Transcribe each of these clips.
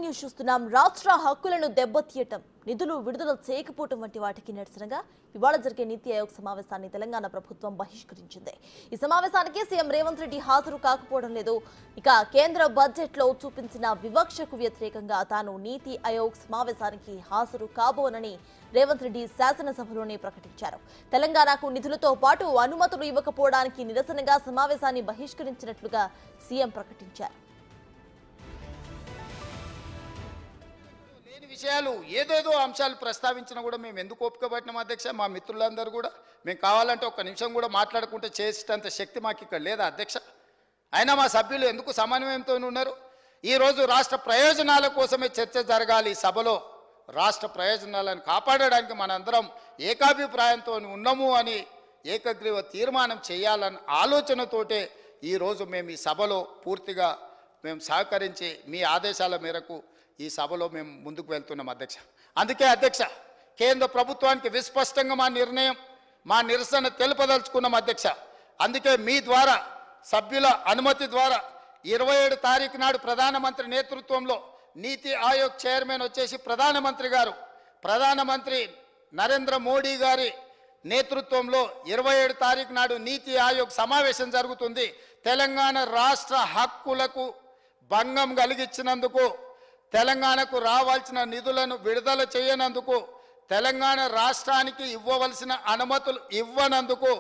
News చూస్తున్నాం. రాష్ట్ర హక్కులను దెబ్బతీయటం, నిధులు విడుదల చేయకపోవటం వంటి వాటికి నిరసనగా ఇవాళ జరిగే నీతి ఆయోగ్ సమావేశాన్ని తెలంగాణ ప్రభుత్వం బహిష్కరించింది. ఈ సమావేశానికి సీఎం రేవంత్ రెడ్డి హాజరు కాకపోవడం లేదు. ఇక కేంద్ర బడ్జెట్ లో చూపించిన వివక్షకు వ్యతిరేకంగా తాను నీతి ఆయోగ్ సమావేశానికి హాజరు కాబోనని రేవంత్ రెడ్డి శాసనసభలోనే ప్రకటించారు. తెలంగాణకు నిధులతో పాటు అనుమతులు ఇవ్వకపోవడానికి నిరసనగా సమావేశాన్ని బహిష్కరించినట్లుగా సీఎం ప్రకటించారు. విషయాలు ఏదేదో అంశాలు ప్రస్తావించినా కూడా మేము ఎందుకు ఓపిక పట్టినాం అధ్యక్ష? మా మిత్రులందరూ కూడా మేము కావాలంటే ఒక్క నిమిషం కూడా మాట్లాడుకుంటే చేసేటంత శక్తి మాకు ఇక్కడ లేదా అధ్యక్ష? అయినా మా సభ్యులు ఎందుకు సమన్వయంతో ఉన్నారు? ఈరోజు రాష్ట్ర ప్రయోజనాల కోసమే చర్చ జరగాలి సభలో. రాష్ట్ర ప్రయోజనాలను కాపాడడానికి మనందరం ఏకాభిప్రాయంతో ఉన్నాము అని ఏకగ్రీవ తీర్మానం చేయాలన్న ఆలోచనతోటే ఈరోజు మేము ఈ సభలో పూర్తిగా మేము సహకరించి మీ ఆదేశాల మేరకు ఈ సభలో మేము ముందుకు వెళ్తున్నాం అధ్యక్ష. అందుకే అధ్యక్ష, కేంద్ర ప్రభుత్వానికి విస్పష్టంగా మా నిరసన తెలుపదలుచుకున్నాం అధ్యక్ష. అందుకే మీ ద్వారా సభ్యుల అనుమతి ద్వారా 27 తారీఖు నాడు ప్రధానమంత్రి నేతృత్వంలో నీతి ఆయోగ్ చైర్మన్ వచ్చేసి ప్రధానమంత్రి నరేంద్ర మోడీ గారి నేతృత్వంలో 27 తారీఖు నాడు నీతి ఆయోగ్ సమావేశం జరుగుతుంది. తెలంగాణ రాష్ట్ర హక్కులకు భంగం కలిగించినందుకు, తెలంగాణకు రావాల్సిన నిధులను విడుదల చేయనందుకు, తెలంగాణ రాష్ట్రానికి ఇవ్వవలసిన అనుమతులు ఇవ్వనందుకు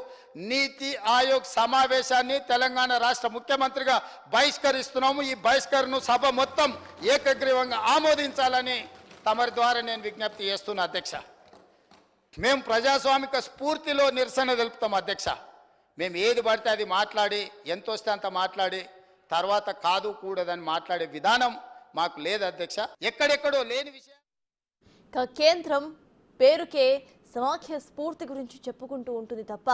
నీతి ఆయోగ్ సమావేశాన్ని తెలంగాణ రాష్ట్ర ముఖ్యమంత్రిగా బహిష్కరిస్తున్నాము. ఈ బహిష్కరణను సభ మొత్తం ఏకగ్రీవంగా ఆమోదించాలని తమరి ద్వారా నేను విజ్ఞప్తి చేస్తున్నా అధ్యక్ష. మేము ప్రజాస్వామిక స్ఫూర్తిలో నిరసన తెలుపుతాం అధ్యక్ష. మేము ఏది పడితే అది మాట్లాడి, ఎంత వస్తే అంత మాట్లాడి తర్వాత కాదు కూడదని మాట్లాడే విధానం మాకు లేదు అధ్యక్ష. ఎక్కడెక్కడో లేని విషయం. కేంద్రం పేరుకే సమాఖ్య స్ఫూర్తి గురించి చెప్పుకుంటూ ఉంటుంది తప్ప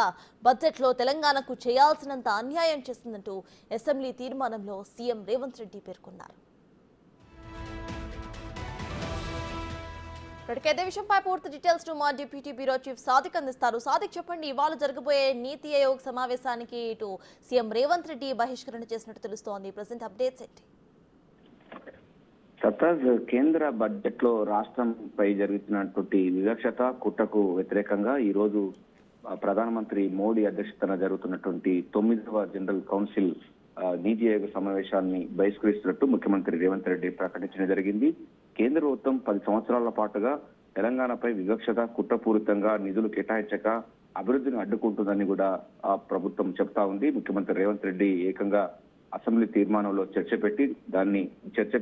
బడ్జెట్లో తెలంగాణకు చేయాల్సినంత అన్యాయం చేస్తుందంటూ అసెంబ్లీ తీర్మానంలో సీఎం రేవంత్ రెడ్డి పేర్కొన్నారు. ఇదే విషయంపై పూర్తి డీటెయిల్స్ మా డిప్యూటీ బ్యూరో చీఫ్ సాదిక్ అందిస్తారు. సాదిక్, చెప్పండి, ఇవాళ జరగబోయే నీతి ఆయోగ్ సమావేశానికి ఇటు సీఎం రేవంత్ రెడ్డి బహిష్కరణ చేసినట్టు తెలుస్తోంది. ప్రెసెంట్ అప్డేట్స్ ఏంటి? సత్తాజ్, కేంద్ర బడ్జెట్ లో రాష్ట్రంపై జరుగుతున్నటువంటి వివక్షత కుట్రకు వ్యతిరేకంగా ఈ రోజు ప్రధానమంత్రి మోడీ అధ్యక్షతన జరుగుతున్నటువంటి 9వ జనరల్ కౌన్సిల్ నీతి ఆయోగ్ సమావేశాన్ని బహిష్కరిస్తున్నట్టు ముఖ్యమంత్రి రేవంత్ రెడ్డి ప్రకటించడం జరిగింది. కేంద్ర ప్రభుత్వం 10 సంవత్సరాల పాటుగా తెలంగాణపై వివక్షత కుట్రపూరితంగా నిధులు కేటాయించక అభివృద్ధిని అడ్డుకుంటుందని కూడా ఆ ప్రభుత్వం చెప్తా ఉంది. ముఖ్యమంత్రి రేవంత్ రెడ్డి ఏకంగా అసెంబ్లీ తీర్మానంలో చర్చ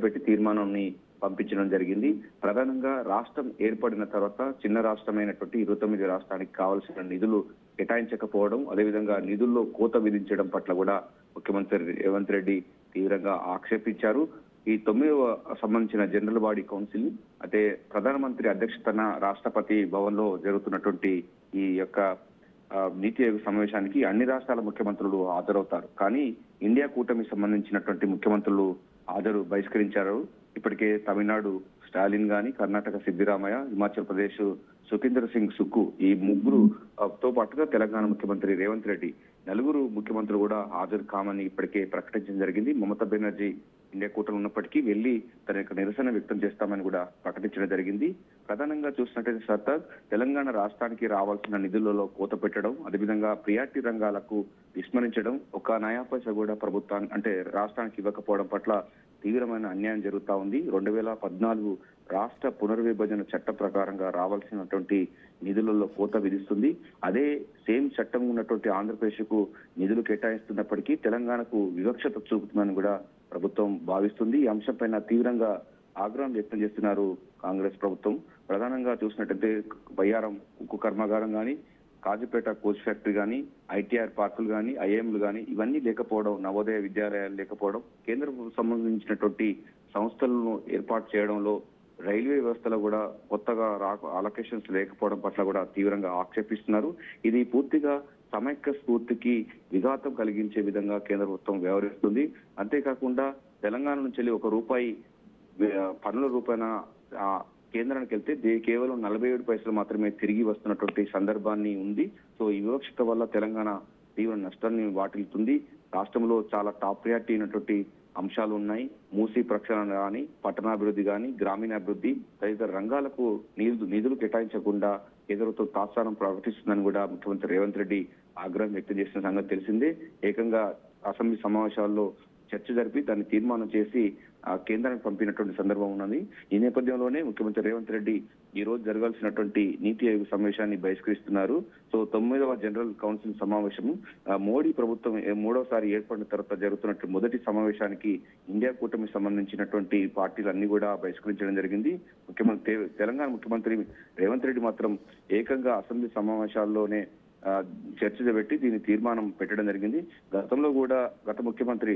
పెట్టి తీర్మానాన్ని పంపించడం జరిగింది. ప్రధానంగా రాష్ట్రం ఏర్పడిన తర్వాత చిన్న రాష్ట్రమైనటువంటి 29 రాష్ట్రానికి కావాల్సిన నిధులు కేటాయించకపోవడం, అదేవిధంగా నిధుల్లో కోత విధించడం పట్ల కూడా ముఖ్యమంత్రి రేవంత్ రెడ్డి తీవ్రంగా ఆక్షేపించారు. ఈ 9వ సంబంధించిన జనరల్ బాడీ కౌన్సిల్ అంటే ప్రధానమంత్రి అధ్యక్షతన రాష్ట్రపతి భవన్ లో జరుగుతున్నటువంటి ఈ యొక్క నీతి ఆయోగ్ సమావేశానికి అన్ని రాష్ట్రాల ముఖ్యమంత్రులు హాజరవుతారు. కానీ ఇండియా కూటమి సంబంధించినటువంటి ముఖ్యమంత్రులు బహిష్కరించారు. ఇప్పటికే తమిళనాడు స్టాలిన్ గాని, కర్ణాటక సిద్దిరామయ్య, హిమాచల్ ప్రదేశ్ సుఖేంద్ర సింగ్ సుక్కు, ఈ ముగ్గురుతో పాటుగా తెలంగాణ ముఖ్యమంత్రి రేవంత్ రెడ్డి, నలుగురు ముఖ్యమంత్రులు కూడా హాజరు కామని ఇప్పటికే ప్రకటించడం జరిగింది. మమతా బెనర్జీ ఇండియా కూటమి ఉన్నప్పటికీ వెళ్లి తన యొక్క నిరసన వ్యక్తం చేస్తామని కూడా ప్రకటించడం జరిగింది. ప్రధానంగా చూసినట్టయితే సర్తాజ్, తెలంగాణ రాష్ట్రానికి రావాల్సిన నిధులలో కోత పెట్టడం, అదేవిధంగా ప్రియారిటీ రంగాలకు విస్మరించడం, ఒక నయా పైసా కూడా ప్రభుత్వాన్ని అంటే రాష్ట్రానికి ఇవ్వకపోవడం పట్ల తీవ్రమైన అన్యాయం జరుగుతా ఉంది. 2014 రాష్ట్ర పునర్విభజన చట్ట ప్రకారంగా రావాల్సినటువంటి నిధులలో కోత విధిస్తుంది. అదే సేమ్ చట్టం ఉన్నటువంటి ఆంధ్రప్రదేశ్ కు నిధులు కేటాయిస్తున్నప్పటికీ తెలంగాణకు వివక్షత చూపుతుందని కూడా ప్రభుత్వం భావిస్తుంది. ఈ అంశంపైన తీవ్రంగా ఆగ్రహం వ్యక్తం చేస్తున్నారు కాంగ్రెస్ ప్రభుత్వం. ప్రధానంగా చూసినట్టయితే బయ్యారం ఉక్కు కర్మాగారం కానీ, కాజీపేట కోచ్ ఫ్యాక్టరీ కానీ, ఐటీఆర్ పార్కులు కానీ, ఐఎంలు కానీ ఇవన్నీ లేకపోవడం, నవోదయ విద్యాలయాలు లేకపోవడం, కేంద్రం సంబంధించినటువంటి సంస్థలను ఏర్పాటు చేయడంలో, రైల్వే వ్యవస్థలో కూడా కొత్తగా అలొకేషన్స్ లేకపోవడం పట్ల కూడా తీవ్రంగా ఆక్షేపిస్తున్నారు. ఇది పూర్తిగా సమైక్య స్ఫూర్తికి విఘాతం కలిగించే విధంగా కేంద్ర ప్రభుత్వం వ్యవహరిస్తుంది. అంతేకాకుండా తెలంగాణ నుంచి ₹1 పన్నుల రూపాయన కేంద్రానికి వెళ్తే కేవలం 47 పైసలు మాత్రమే తిరిగి వస్తున్నటువంటి సందర్భాన్ని ఉంది. సో ఈ వివక్షత వల్ల తెలంగాణ తీవ్ర నష్టాన్ని వాటిల్లుతుంది. రాష్ట్రంలో చాలా టాప్ ప్రయారిటీ అయినటువంటి అంశాలు ఉన్నాయి. మూసీ ప్రక్షాళన కానీ, పట్టణాభివృద్ధి కానీ, గ్రామీణాభివృద్ధి తదితర రంగాలకు నిధులు కేటాయించకుండా కేంద్ర ప్రభుత్వం తాత్సారం ప్రకటిస్తుందని కూడా ముఖ్యమంత్రి రేవంత్ రెడ్డి ఆగ్రహం వ్యక్తం చేసిన సంగతి తెలిసిందే. ఏకంగా అసెంబ్లీ సమావేశాల్లో చర్చ జరిపి దాన్ని తీర్మానం చేసి కేంద్రానికి పంపినటువంటి సందర్భం ఉన్నది. ఈ నేపథ్యంలోనే ముఖ్యమంత్రి రేవంత్ రెడ్డి ఈ రోజు జరగాల్సినటువంటి నీతి ఆయోగ్ సమావేశాన్ని బహిష్కరిస్తున్నారు. సో 9వ జనరల్ కౌన్సిల్ సమావేశం మోడీ ప్రభుత్వం మూడవసారి ఏర్పడిన తర్వాత జరుగుతున్నటువంటి మొదటి సమావేశానికి ఇండియా కూటమి సంబంధించినటువంటి పార్టీలన్నీ కూడా బహిష్కరించడం జరిగింది. తెలంగాణ ముఖ్యమంత్రి రేవంత్ రెడ్డి మాత్రం ఏకంగా అసెంబ్లీ సమావేశాల్లోనే చర్చ పెట్టి దీని తీర్మానం పెట్టడం జరిగింది. గతంలో కూడా గత ముఖ్యమంత్రి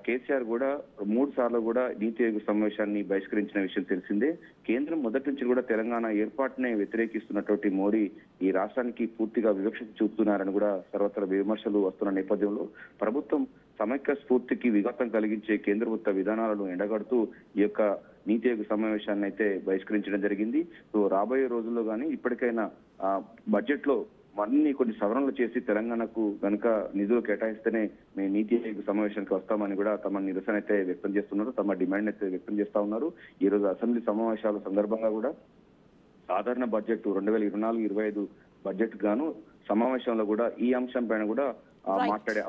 కేసీఆర్ కూడా 3 సార్లు కూడా నీతి ఆయోగ్ సమావేశాన్ని బహిష్కరించిన విషయం తెలిసిందే. కేంద్రం మొదటి నుంచి కూడా తెలంగాణ ఏర్పాటునే వ్యతిరేకిస్తున్నటువంటి మోడీ ఈ రాష్ట్రానికి పూర్తిగా వివక్ష చూపుతున్నారని కూడా సర్వత్ర విమర్శలు వస్తున్న నేపథ్యంలో ప్రభుత్వం సమైక్య స్ఫూర్తికి విఘాతం కలిగించే కేంద్ర ప్రభుత్వ విధానాలను ఎండగడుతూ ఈ యొక్క నీతి ఆయోగ్ సమావేశాన్ని అయితే బహిష్కరించడం జరిగింది. సో రాబోయే రోజుల్లో కానీ ఇప్పటికైనా బడ్జెట్ లో కొన్ని సవరణలు చేసి తెలంగాణకు గనుక నిధులు కేటాయిస్తేనే మేము నీతి ఆయోగ్ సమావేశానికి వస్తామని కూడా తమ నిరసన అయితే వ్యక్తం చేస్తున్నారు, తమ డిమాండ్ అయితే వ్యక్తం చేస్తా ఉన్నారు. ఈ రోజు అసెంబ్లీ సమావేశాల సందర్భంగా కూడా సాధారణ బడ్జెట్ 2024-25 బడ్జెట్ గాను సమావేశంలో కూడా ఈ అంశం పైన కూడా మాట్లాడే